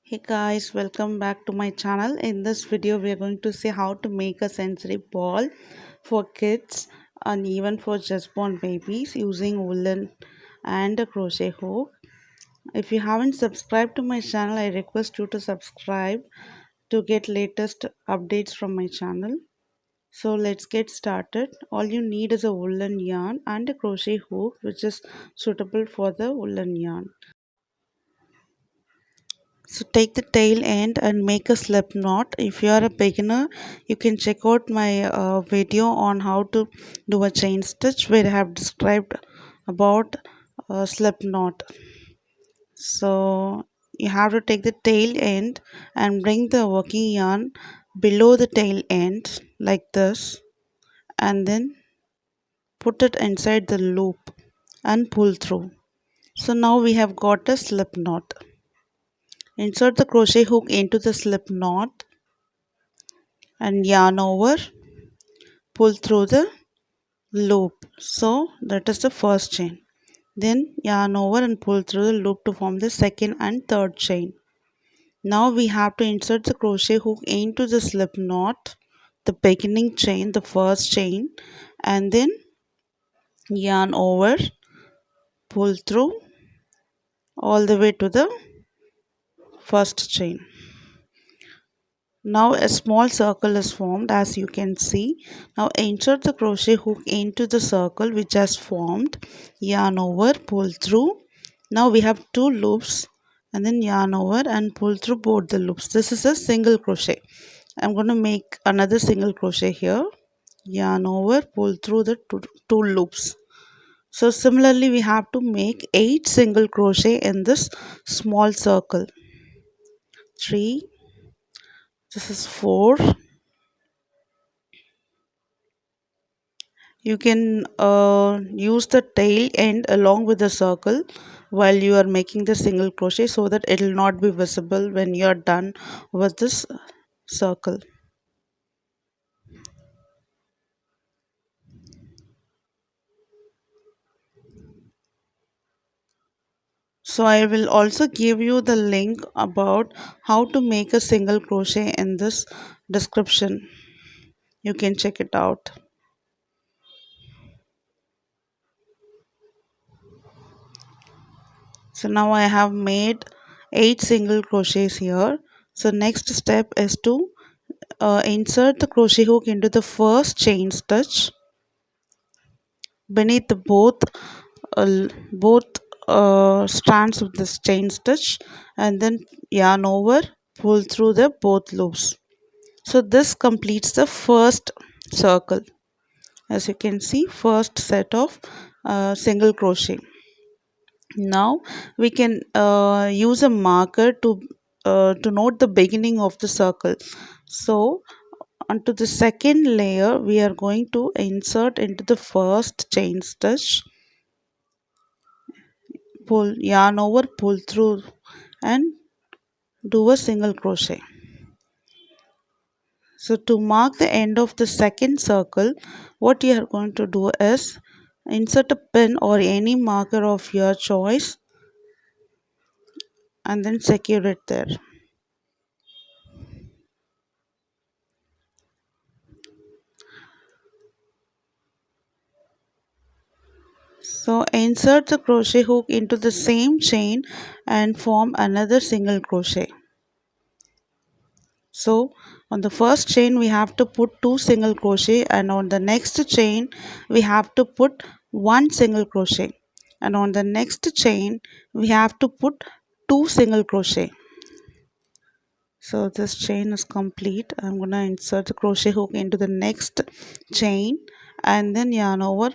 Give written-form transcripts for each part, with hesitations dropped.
Hey guys, welcome back to my channel. In this video, we are going to see how to make a sensory ball for kids and even for just born babies using woolen and a crochet hook. If you haven't subscribed to my channel, I request you to subscribe to get latest updates from my channel. So let's get started. All you need is a woolen yarn and a crochet hook which is suitable for the woolen yarn. So take the tail end and make a slip knot. If you are a beginner, you can check out my video on how to do a chain stitch where I have described about slip knot. So you have to take the tail end and bring the working yarn below the tail end like this, and then put it inside the loop and pull through. So now we have got a slip knot. Insert the crochet hook into the slip knot and yarn over, pull through the loop. So that is the first chain. Then yarn over and pull through the loop to form the second and third chain. Now we have to insert the crochet hook into the slip knot, the beginning chain, the first chain, and then yarn over, pull through all the way to the first chain. Now a small circle is formed, as you can see. Now insert the crochet hook into the circle which has formed, yarn over, pull through. Now we have two loops and then yarn over and pull through both the loops. This is a single crochet. I'm going to make another single crochet here. Yarn over, pull through the two loops. So similarly we have to make 8 single crochet in this small circle. 3, this is 4. You can use the tail end along with the circle while you are making the single crochet so that it will not be visible when you are done with this circle. So I will also give you the link about how to make a single crochet in this description. You can check it out. So now I have made 8 single crochets here. So next step is to insert the crochet hook into the first chain stitch beneath the both strands of this chain stitch, and then yarn over, pull through the both loops. So this completes the first circle. As you can see, first set of single crochet. Now we can use a marker to note the beginning of the circle. So onto the second layer we are going to insert into the first chain stitch, pull, yarn over, pull through and do a single crochet. So to mark the end of the second circle, what you are going to do is insert a pin or any marker of your choice and then secure it there. So insert the crochet hook into the same chain and form another single crochet. So on the first chain we have to put 2 single crochet, and on the next chain we have to put 1 single crochet, and on the next chain we have to put 2 single crochet. So this chain is complete. I'm going to insert the crochet hook into the next chain and then yarn over,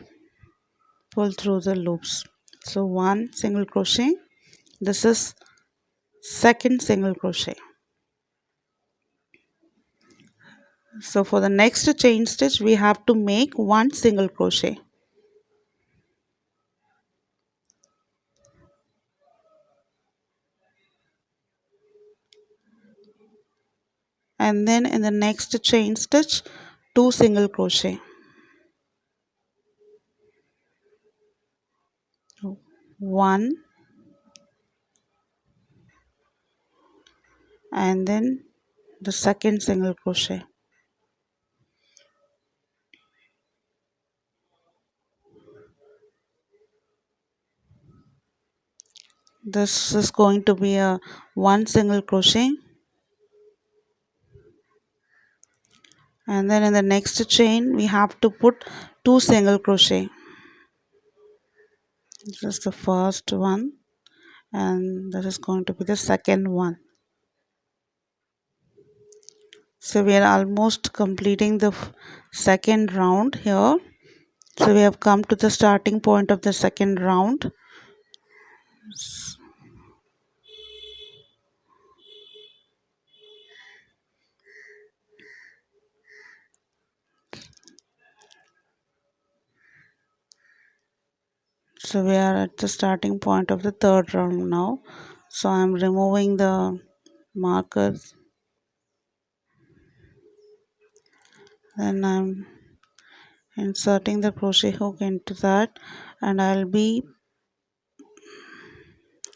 pull through the loops. So 1 single crochet, this is second single crochet. So for the next chain stitch we have to make 1 single crochet. And then in the next chain stitch 2 single crochet. 1, and then the second single crochet. This is going to be a one single crochet, and then in the next chain we have to put two single crochet. This is the first one, and that is going to be the second one. So we are almost completing the second round here. So we have come to the starting point of the second round. So we are at the starting point of the third round now. So I am removing the markers, then I'm inserting the crochet hook into that, and I'll be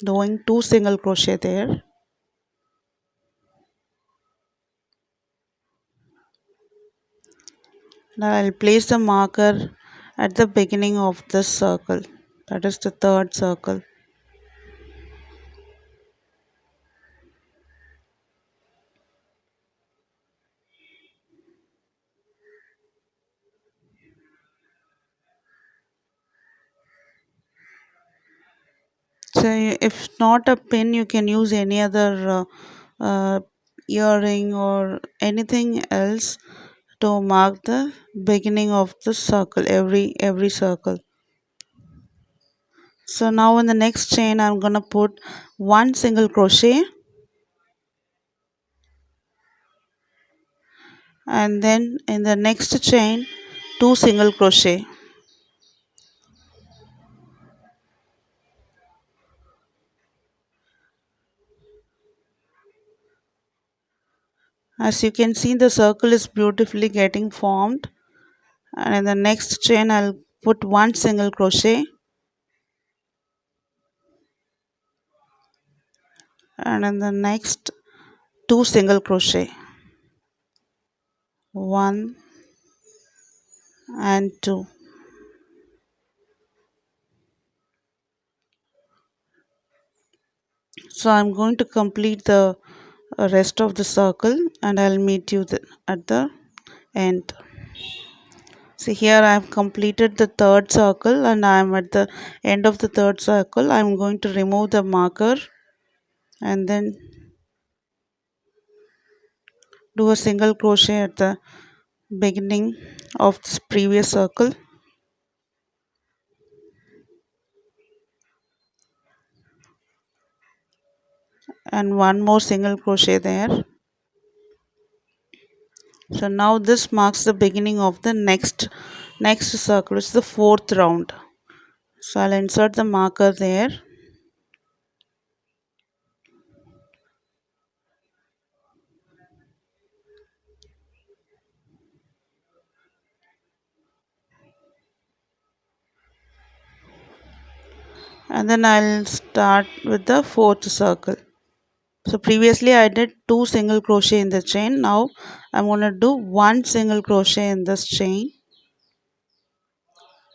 doing two single crochet there. Now I'll place the marker at the beginning of this circle, that is the third circle. So if not a pin, you can use any other earring or anything else to mark the beginning of the circle, every circle. So now in the next chain I'm gonna put one single crochet, and then in the next chain two single crochet. As you can see, the circle is beautifully getting formed, and in the next chain I'll put one single crochet, and in the next two single crochet, one and two. So I'm going to complete the rest of the circle, and I'll meet you at the end. See, here I have completed the third circle, and I am at the end of the third circle. I'm going to remove the marker and then do a single crochet at the beginning of this previous circle, and one more single crochet there. So now this marks the beginning of the next circle. It's the fourth round. So I'll insert the marker there, and then I'll start with the fourth circle. So previously I did two single crochet in the chain. Now I'm going to do one single crochet in this chain,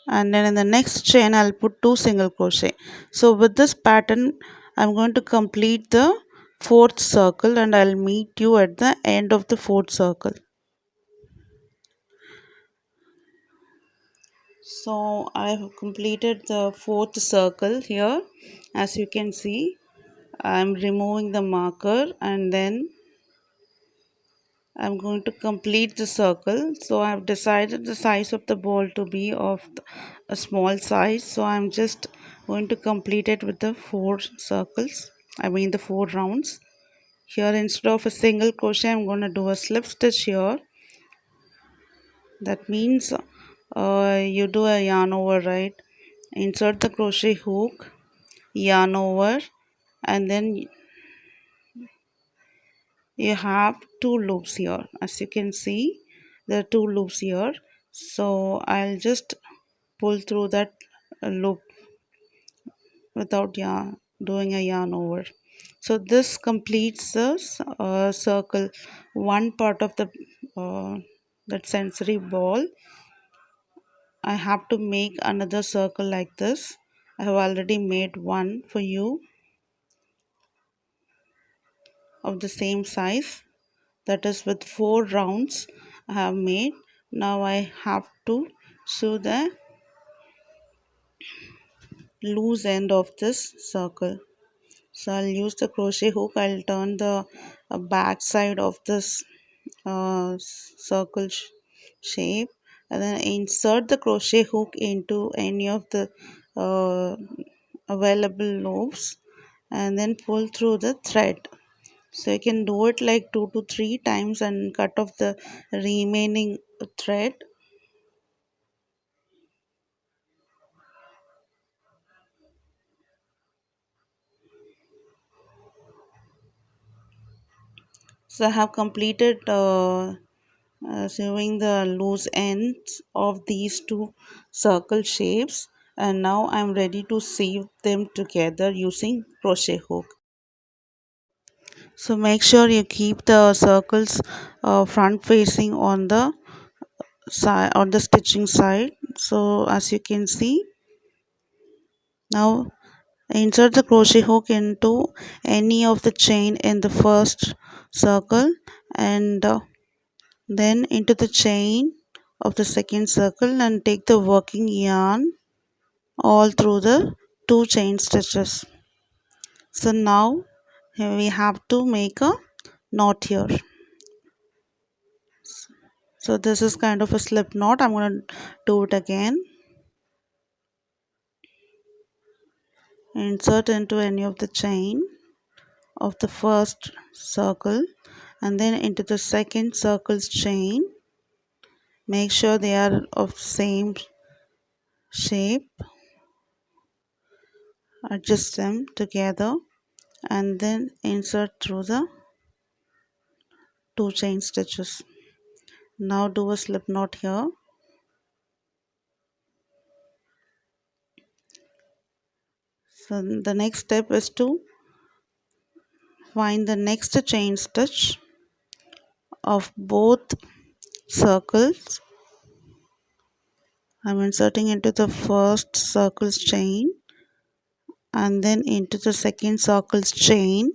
and then in the next chain I'll put two single crochet. So with this pattern I'm going to complete the fourth circle, and I'll meet you at the end of the fourth circle. So I have completed the fourth circle here. As you can see, I'm removing the marker, and then I'm going to complete the circle. So I've decided the size of the ball to be of a small size. So I'm just going to complete it with the four circles. I mean the four rounds. Here instead of a single crochet, I'm going to do a slip stitch here. That means you do a yarn over, right? Insert the crochet hook, yarn over, and then you have two loops here. As you can see, there are two loops here. So I'll just pull through that loop without yarn, doing a yarn over. So this completes the circle. One part of the that sensory ball. I have to make another circle like this. I have already made one for you of the same size, that is with 4 rounds I have made. Now I have to sew the loose end of this circle. So I'll use the crochet hook. I'll turn the back side of this circle shape, and then insert the crochet hook into any of the uh, available loops, and then pull through the thread. So you can do it like 2 to 3 times and cut off the remaining thread. So I have completed sewing the loose ends of these two circle shapes, and now I'm ready to sew them together using crochet hook. So make sure you keep the circles front facing on the side, on the stitching side. So as you can see, now insert the crochet hook into any of the chain in the first circle, and then into the chain of the second circle, and take the working yarn all through the 2 chain stitches. So now here we have to make a knot here. So this is kind of a slip knot. I'm going to do it again. Insert into any of the chain of the first circle, and then into the second circle's chain. Make sure they are of same shape. Adjust them together, and then insert through the 2 chain stitches. Now do a slip knot here. So the next step is to find the next chain stitch of both circles. I'm inserting into the first circle's chain, and then into the second circle's chain,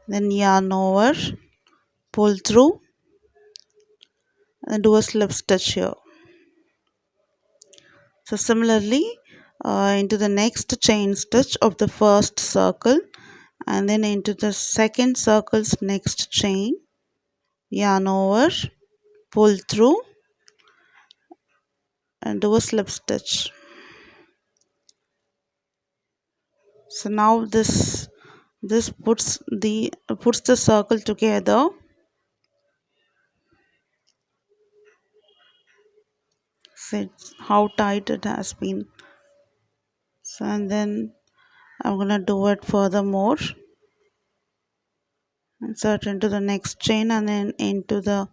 then yarn over, pull through, and do a slip stitch here. So similarly, into the next chain stitch of the first circle, and then into the second circle's next chain, yarn over, pull through, and do a slip stitch. So now this puts the circle together. See how tight it has been. So and then I'm gonna do it furthermore. Insert into the next chain, and then into the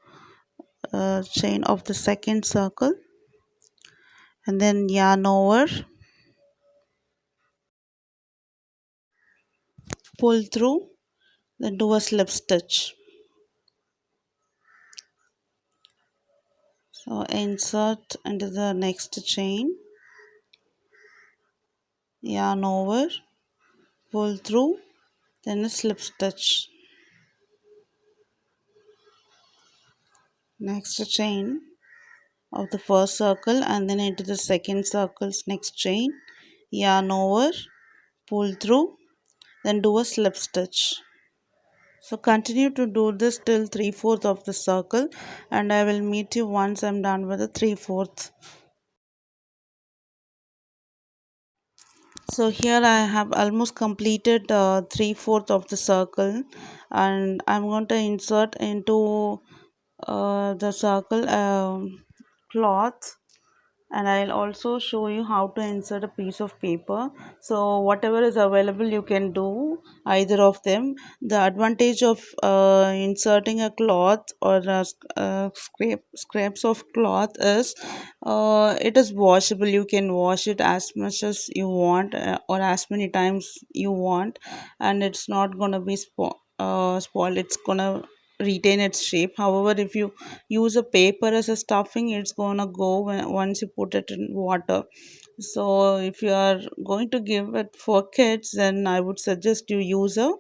chain of the second circle, and then yarn over, pull through, then do a slip stitch. So insert into the next chain, yarn over, pull through, then a slip stitch. Next chain of the first circle, and then into the second circle's next chain, yarn over, pull through, then do a slip stitch. So continue to do this till 3/4 of the circle, and I will meet you once I'm done with the 3/4. So here I have almost completed 3/4 of the circle, and I'm going to insert into the circle cloth, and I'll also show you how to insert a piece of paper. So whatever is available you can do either of them. The advantage of inserting a cloth or scraps of cloth is it is washable. You can wash it as much as you want or as many times you want, and it's not gonna be spoiled. It's gonna retain its shape. However, if you use a paper as a stuffing, it's gonna go once you put it in water. So if you are going to give it for kids, then I would suggest you use a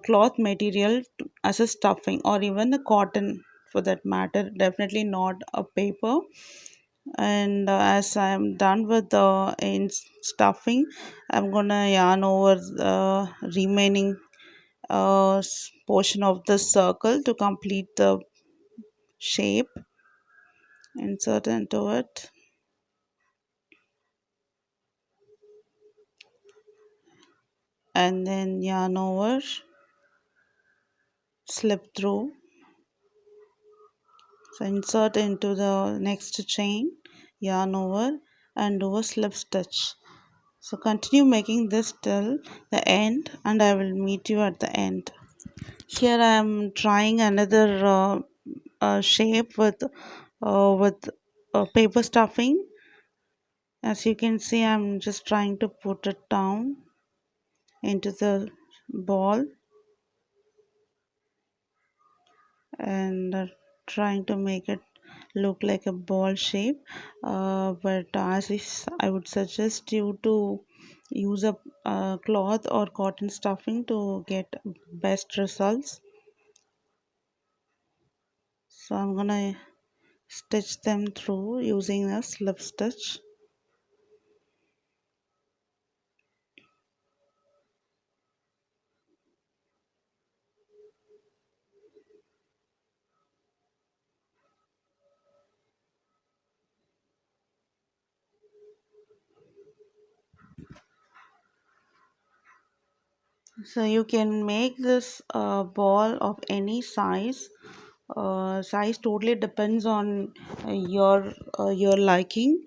cloth material as a stuffing, or even a cotton for that matter, definitely not a paper. And as I am done with the in stuffing, I'm gonna yarn over the remaining portion of the circle to complete the shape. Insert into it, and then yarn over, slip through. So insert into the next chain, yarn over, and do a slip stitch. So continue making this till the end, and I will meet you at the end. Here I am trying another shape with paper stuffing. As you can see, I'm just trying to put it down into the ball, and trying to make it look like a ball shape. But as is, I would suggest you to use a cloth or cotton stuffing to get best results. So I'm gonna stitch them through using a slip stitch. So you can make this ball of any size. Size totally depends on your liking.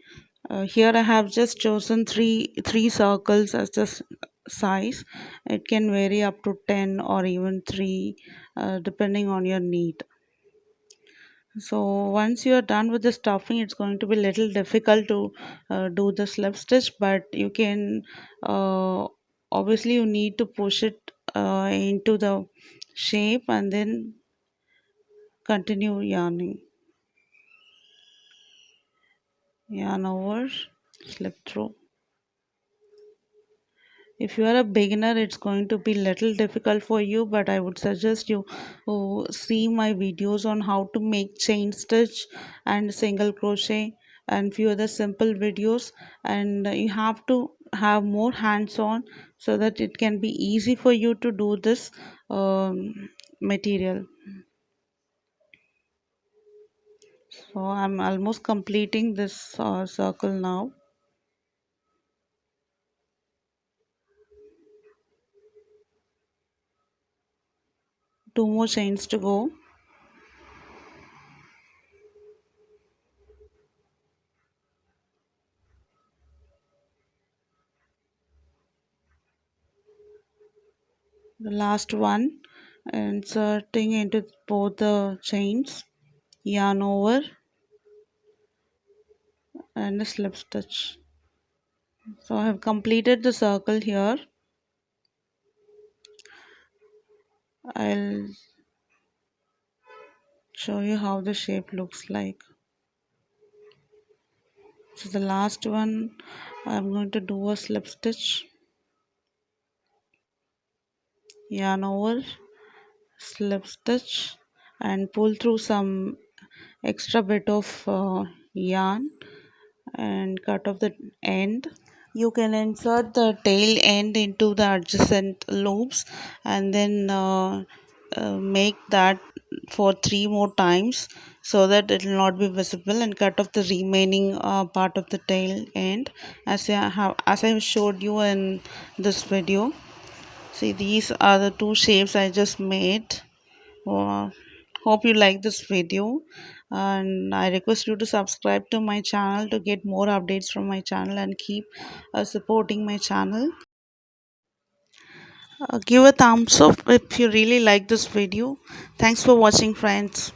Here I have just chosen three circles as the size. It can vary up to 10 or even 3 depending on your need. So once you are done with the stuffing, it's going to be little difficult to do the slip stitch, but you can obviously you need to push it into the shape and then continue yarning. Yarn over, slip through. If you are a beginner, it's going to be little difficult for you, but I would suggest you see my videos on how to make chain stitch and single crochet and few other simple videos, and you have to have more hands on so that it can be easy for you to do this material. So I'm almost completing this circle now. Two more chains to go. The last one, inserting into both the chains, yarn over, and a slip stitch. So I have completed the circle here. I'll show you how the shape looks like. So the last one, I'm going to do a slip stitch, yarn over, slip stitch, and pull through some extra bit of yarn and cut off the end. You can insert the tail end into the adjacent loops, and then make that for 3 more times so that it will not be visible, and cut off the remaining part of the tail end as I have showed you in this video. See, these are the two shapes I just made. uh, Hope you like this video. and I request you to subscribe to my channel to get more updates from my channel and keep supporting my channel. Give a thumbs up if you really like this video. Thanks for watching, friends.